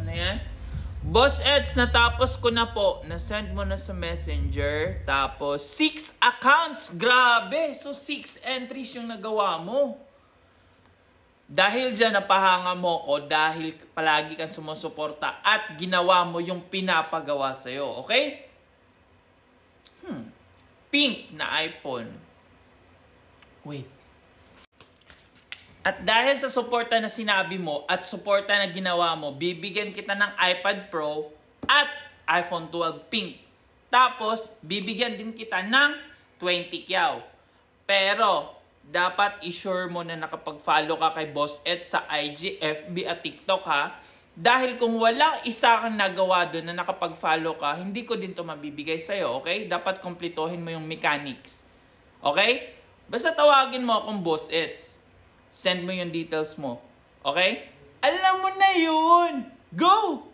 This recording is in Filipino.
Ano yan? Boss Eds, natapos ko na po. Na-send mo na sa Messenger. Tapos, 6 accounts. Grabe! So, 6 entries yung nagawa mo. Dahil dyan, napahanga mo ko dahil palagi kang sumusuporta at ginawa mo yung pinapagawa sa'yo. Okay? Pink na iPhone. Wait. At dahil sa suporta na sinabi mo at suporta na ginawa mo, bibigyan kita ng iPad Pro at iPhone 12 Pink. Tapos, bibigyan din kita ng 20 kyaw. Pero, dapat i-sure mo na nakapag-follow ka kay Boss Ed sa IG, FB at TikTok ha. Dahil kung walang isa kang nagawa doon na nakapag-follow ka, hindi ko din to mabibigay sa'yo, okay? Dapat kumplituhin mo yung mechanics. Okay? Basta tawagin mo akong Boss Eds. Send mo yung details mo. Okay? Alam mo na yun! Go!